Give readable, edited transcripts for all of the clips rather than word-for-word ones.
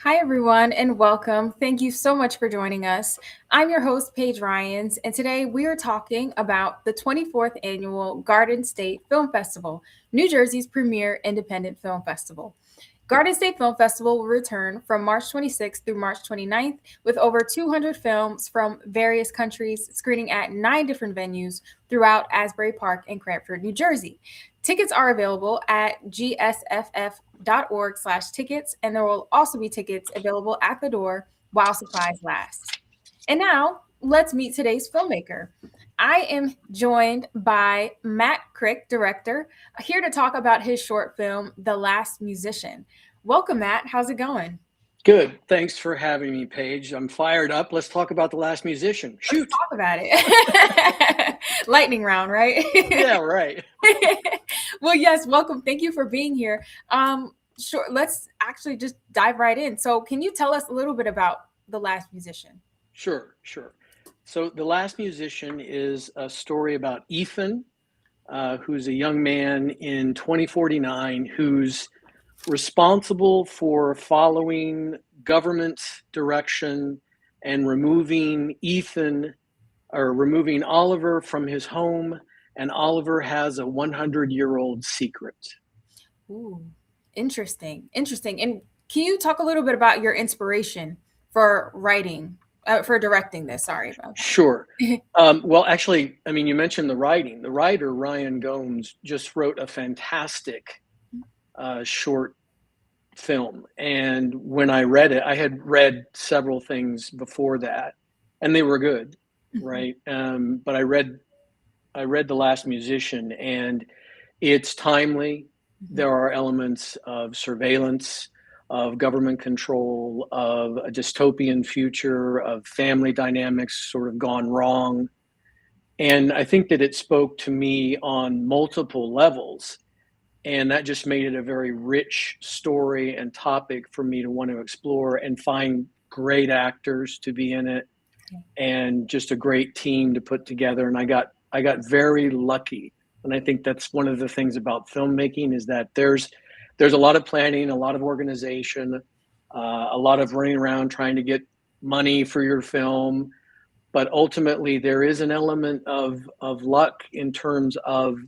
Hi, everyone, and welcome. Thank you so much for joining us. I'm your host, Paige Ryans, and today we are talking about the 24th Annual Garden State Film Festival, New Jersey's premier independent film festival. Garden State Film Festival will return from March 26th through March 29th with over 200 films from various countries screening at 9 different venues throughout Asbury Park and Cranford, New Jersey. Tickets are available at gsff.org/tickets, and there will also be tickets available at the door while supplies last. And now, let's meet today's filmmaker. I am joined by Matt Crick, director, here to talk about his short film, The Last Musician. Welcome, Matt. How's it going? Good. Thanks for having me, Paige. I'm fired up. Let's talk about The Last Musician. Let's Shoot. talk about it. Lightning round, right? Yeah, right. Well, yes, welcome. Thank you for being here. Sure, let's actually just dive right in. So, can you tell us a little bit about The Last Musician? Sure. So, The Last Musician is a story about Ethan, who's a young man in 2049 who's responsible for following government direction and removing Oliver from his home. And Oliver has a 100-year-old secret. Ooh, interesting. And can you talk a little bit about your inspiration for for directing this? Sorry about Sure. Well, actually, I mean, you mentioned the writing. The writer, Ryan Gomes, just wrote a fantastic short film. And when I read it, I had read several things before that, and they were good, that. right? But I read The Last Musician, and it's timely. There are elements of surveillance, of government control, of a dystopian future, of family dynamics sort of gone wrong. And I think that it spoke to me on multiple levels. And that just made it a very rich story and topic for me to want to explore and find great actors to be in it and just a great team to put together. And I got very lucky. And I think that's one of the things about filmmaking is that there's a lot of planning, a lot of organization, a lot of running around trying to get money for your film. But ultimately, there is an element of luck in terms of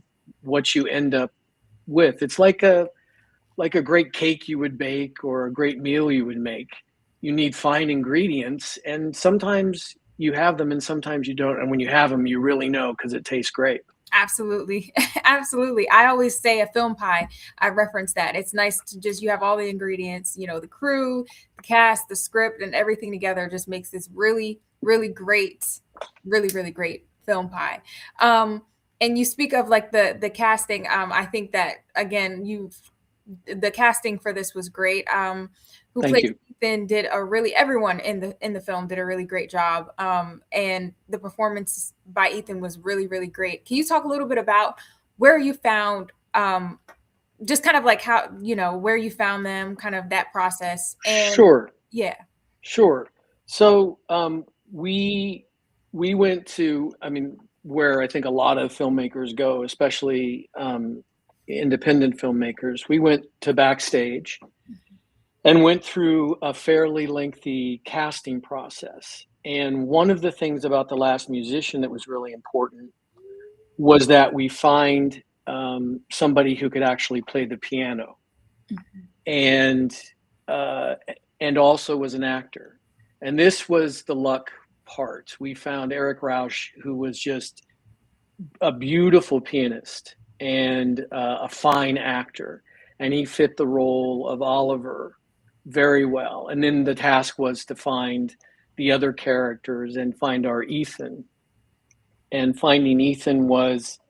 what you end up with. It's like a great cake you would bake or a great meal you would make. You need fine ingredients, and sometimes you have them and sometimes you don't. And when you have them, you really know because it tastes great. Absolutely. Absolutely. I always say a film pie. I reference that. It's nice to just, you have all the ingredients, the crew, the cast, the script, and everything together just makes this really great, really great film pie. And you speak of like the casting. I think that again, the casting for this was great. Who Thank plays you. Ethan did everyone in the film did a really great job. And the performance by Ethan was really great. Can you talk a little bit about where you found just kind of like how, where you found them, kind of that process? And Sure. yeah. Sure. So we went to, I mean, where I think a lot of filmmakers go, especially independent filmmakers. We went to backstage and went through a fairly lengthy casting process. And one of the things about The Last Musician that was really important was that we find somebody who could actually play the piano, and also was an actor. And this was the luck part. We found Eric Rausch, who was just a beautiful pianist and a fine actor, and he fit the role of Oliver very well. And then the task was to find the other characters and find our Ethan. And finding Ethan was,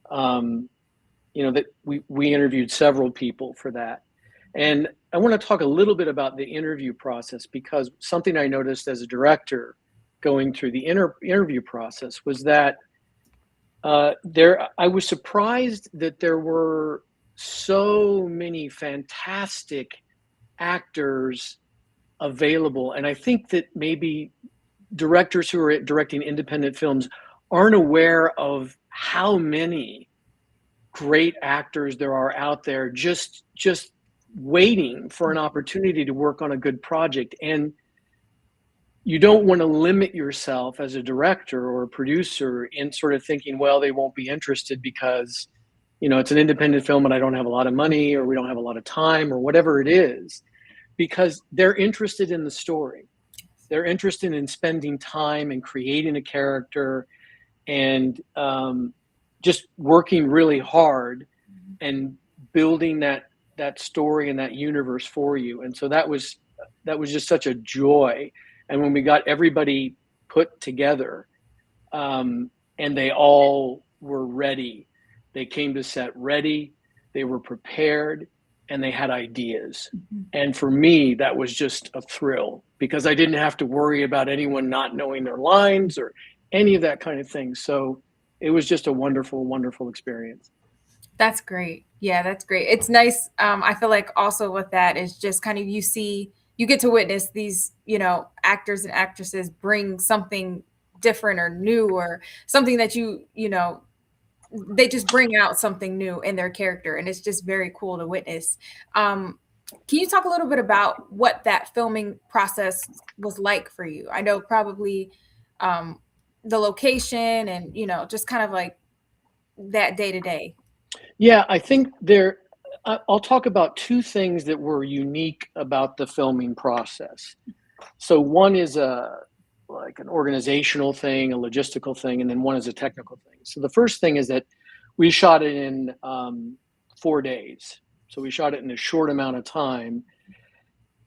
that we interviewed several people for that. And I want to talk a little bit about the interview process, because something I noticed as a director going through the interview process was that I was surprised that there were so many fantastic actors available. And I think that maybe directors who are directing independent films aren't aware of how many great actors there are out there just waiting for an opportunity to work on a good project. And you don't want to limit yourself as a director or a producer in sort of thinking, well, they won't be interested because, it's an independent film and I don't have a lot of money, or we don't have a lot of time, or whatever it is, because they're interested in the story. They're interested in spending time and creating a character and just working really hard and building that story and that universe for you. And so that was just such a joy. And when we got everybody put together, and they all were ready, they came to set ready, they were prepared, and they had ideas. And for me, that was just a thrill, because I didn't have to worry about anyone not knowing their lines or any of that kind of thing. So it was just a wonderful, wonderful experience. That's great. Yeah, that's great. It's nice. I feel like also with that is just kind of you get to witness these, actors and actresses bring something different or new, or something that they just bring out something new in their character. And it's just very cool to witness. Can you talk a little bit about what that filming process was like for you? I know probably the location and, just kind of like that day to day. Yeah, I think I'll talk about two things that were unique about the filming process. So one is like an organizational thing, a logistical thing, and then one is a technical thing. So the first thing is that we shot it in 4 days. So we shot it in a short amount of time,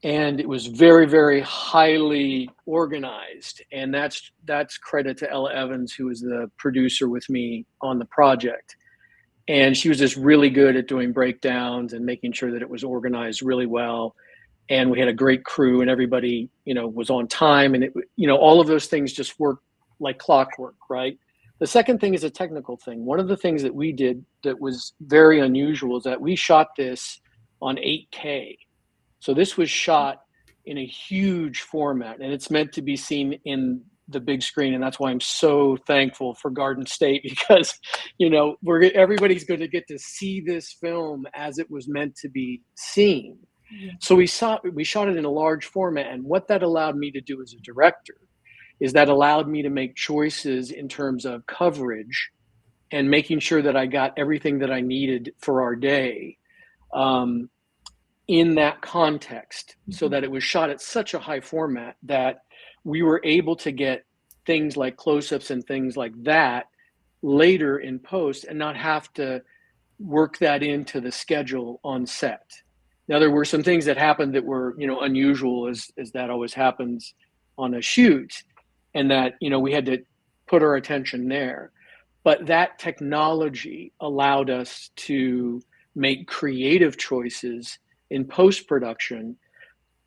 and it was very, very highly organized. And that's credit to Ella Evans, who was the producer with me on the project. And she was just really good at doing breakdowns and making sure that it was organized really well. And we had a great crew, and everybody, was on time, and all of those things just worked like clockwork, right? The second thing is a technical thing. One of the things that we did that was very unusual is that we shot this on 8K. So this was shot in a huge format, and it's meant to be seen in the big screen. And that's why I'm so thankful for Garden State, because, everybody's going to get to see this film as it was meant to be seen. So we shot it in a large format. And what that allowed me to do as a director is that allowed me to make choices in terms of coverage and making sure that I got everything that I needed for our day in that context, so that it was shot at such a high format that we were able to get things like close-ups and things like that later in post and not have to work that into the schedule on set. Now, there were some things that happened that were, unusual, as that always happens on a shoot, and that, we had to put our attention there. But that technology allowed us to make creative choices in post-production,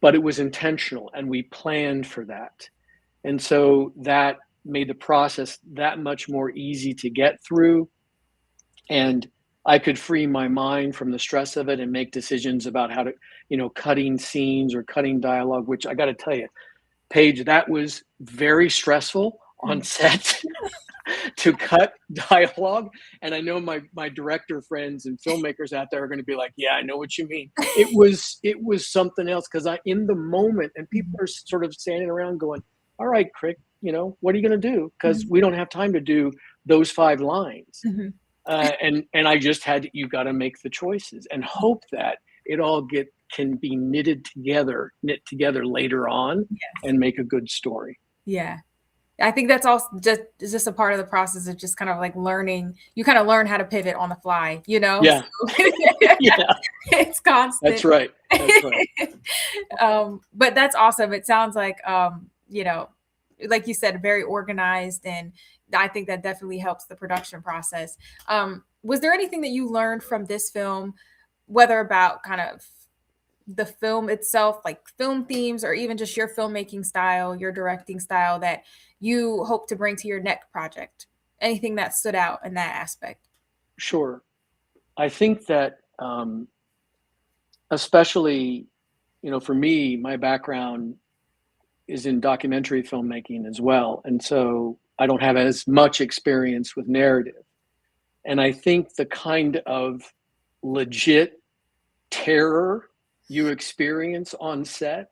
but it was intentional, and we planned for that. And so that made the process that much more easy to get through. And I could free my mind from the stress of it and make decisions about how to, cutting scenes or cutting dialogue, which I got to tell you, Paige, that was very stressful on set to cut dialogue. And I know my director friends and filmmakers out there are going to be like, yeah, I know what you mean. It was something else, because in the moment, and people are sort of standing around going, all right, Crick, what are you going to do? Because we don't have time to do those 5 lines. And I just you got to make the choices and hope that it all can be knit together later on. Yes. And make a good story. Yeah. I think that's also just a part of the process of just kind of like learning. You kind of learn how to pivot on the fly, Yeah. So, Yeah. It's constant. That's right. But that's awesome. It sounds like, like you said, very organized. And I think that definitely helps the production process. Was there anything that you learned from this film, whether about kind of the film itself, like film themes, or even just your filmmaking style, your directing style, that you hope to bring to your next project? Anything that stood out in that aspect? Sure. I think that especially, for me, my background is in documentary filmmaking as well. And so I don't have as much experience with narrative. And I think the kind of legit terror you experience on set,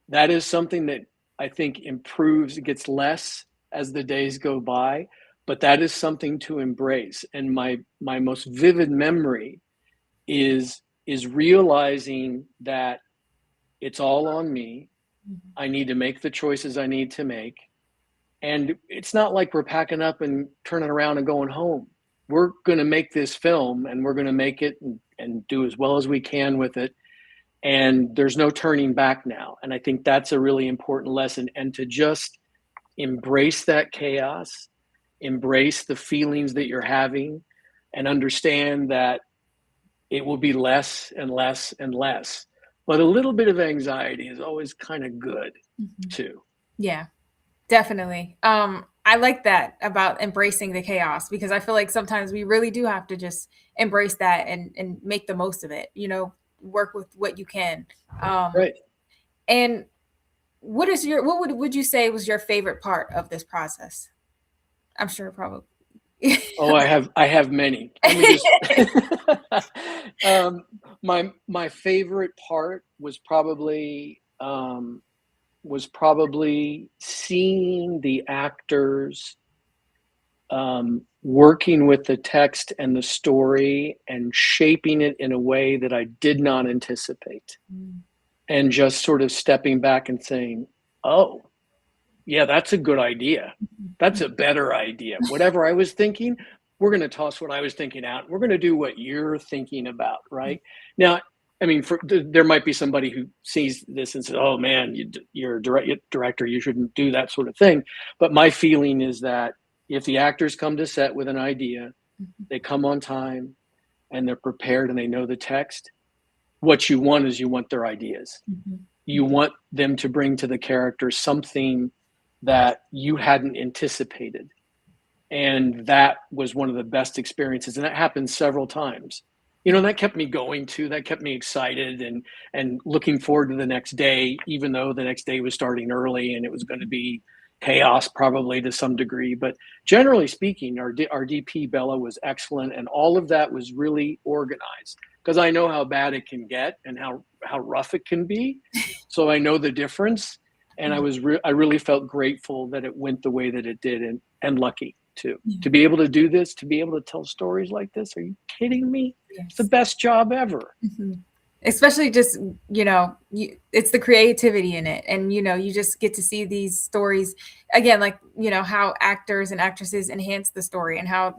that is something that I think improves, it gets less as the days go by, but that is something to embrace. And my most vivid memory is realizing that it's all on me. I need to make the choices I need to make. And it's not like we're packing up and turning around and going home. We're going to make this film, and we're going to make it and do as well as we can with it. And there's no turning back now. And I think that's a really important lesson. And to just embrace that chaos, embrace the feelings that you're having, and understand that it will be less and less and less. But a little bit of anxiety is always kind of good too. Yeah, definitely. I like that about embracing the chaos, because I feel like sometimes we really do have to just embrace that and make the most of it, work with what you can. Right. And what would you say was your favorite part of this process? I'm sure probably. Oh, I have many. Let me just my favorite part was probably seeing the actors working with the text and the story and shaping it in a way that I did not anticipate. And just sort of stepping back and saying, oh, yeah, that's a good idea. That's a better idea. Whatever I was thinking, we're going to toss what I was thinking out. We're going to do what you're thinking about, right? Now, I mean, there might be somebody who sees this and says, oh man, you're a director, you shouldn't do that sort of thing. But my feeling is that if the actors come to set with an idea, they come on time and they're prepared and they know the text, what you want is you want their ideas. You want them to bring to the character something that you hadn't anticipated. And that was one of the best experiences. And that happened several times. That kept me going too. That kept me excited and looking forward to the next day, even though the next day was starting early and it was going to be chaos probably to some degree. But generally speaking, our DP Bella was excellent. And all of that was really organized, because I know how bad it can get and how rough it can be. So I know the difference. And I really felt grateful that it went the way that it did, and lucky too. To be able to do this, to be able to tell stories like this. Are you kidding me? Yes. It's the best job ever. Especially just, it's the creativity in it. And, you just get to see these stories again, like, how actors and actresses enhance the story, and how,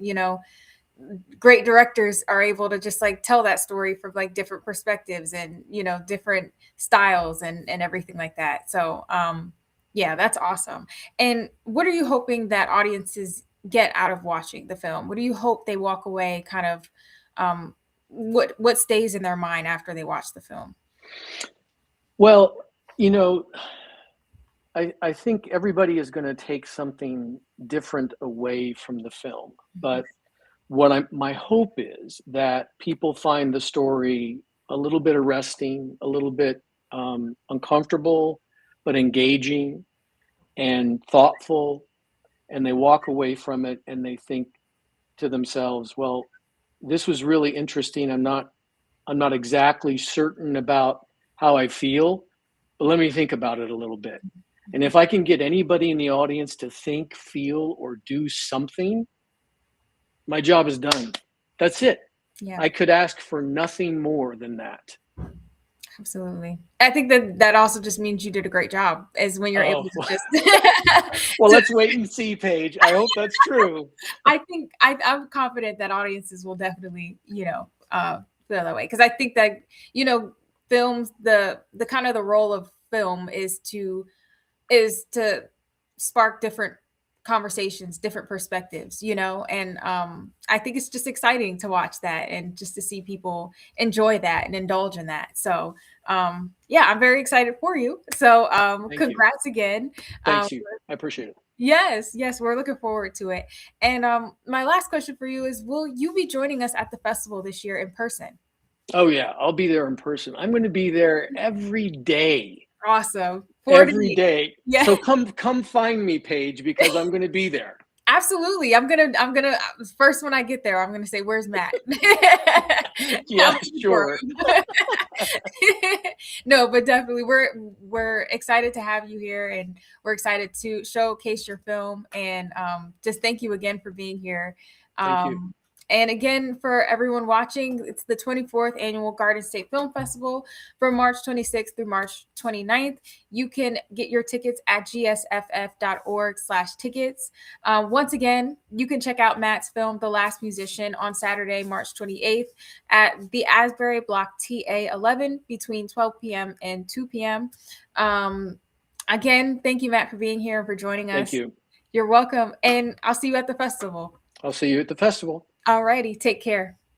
great directors are able to just like tell that story from like different perspectives and, different styles and everything like that. So, yeah, that's awesome. And what are you hoping that audiences get out of watching the film? What do you hope they walk away kind of, what stays in their mind after they watch the film? Well, I think everybody is going to take something different away from the film, but my hope is that people find the story a little bit arresting, a little bit uncomfortable, but engaging and thoughtful, and they walk away from it and they think to themselves, well, this was really interesting. I'm not exactly certain about how I feel, but let me think about it a little bit. And if I can get anybody in the audience to think, feel, or do something, my job is done. That's it. Yeah. I could ask for nothing more than that. Absolutely. I think that also just means you did a great job, is when you're able to just. Well, let's wait and see, Paige. I hope that's true. I think I'm confident that audiences will definitely, feel that way. Because I think that, films, the kind of the role of film is to spark different conversations, different perspectives, and I think it's just exciting to watch that and just to see people enjoy that and indulge in that. So yeah, I'm very excited for you. So congrats again. Thank you. I appreciate it. Yes, we're looking forward to it. And my last question for you is, will you be joining us at the festival this year in person? Oh yeah, I'll be there in person. I'm going to be there every day. Awesome. Every day. Yeah. So come find me, Paige, because I'm going to be there. Absolutely. I'm gonna first when I get there, I'm gonna say, where's Matt? Yeah, sure. No, but definitely we're excited to have you here, and we're excited to showcase your film, and just thank you again for being here. Thank you. um, and again, for everyone watching, it's the 24th annual Garden State Film Festival from March 26th through March 29th. You can get your tickets at gsff.org/tickets. Once again, you can check out Matt's film The Last Musician on Saturday, March 28th at the Asbury Block TA11 between 12 p.m. and 2 p.m. Again, thank you, Matt, for being here and for joining Thank us. you. You're welcome, and I'll see you at the festival. I'll see you at the festival. Alrighty, take care.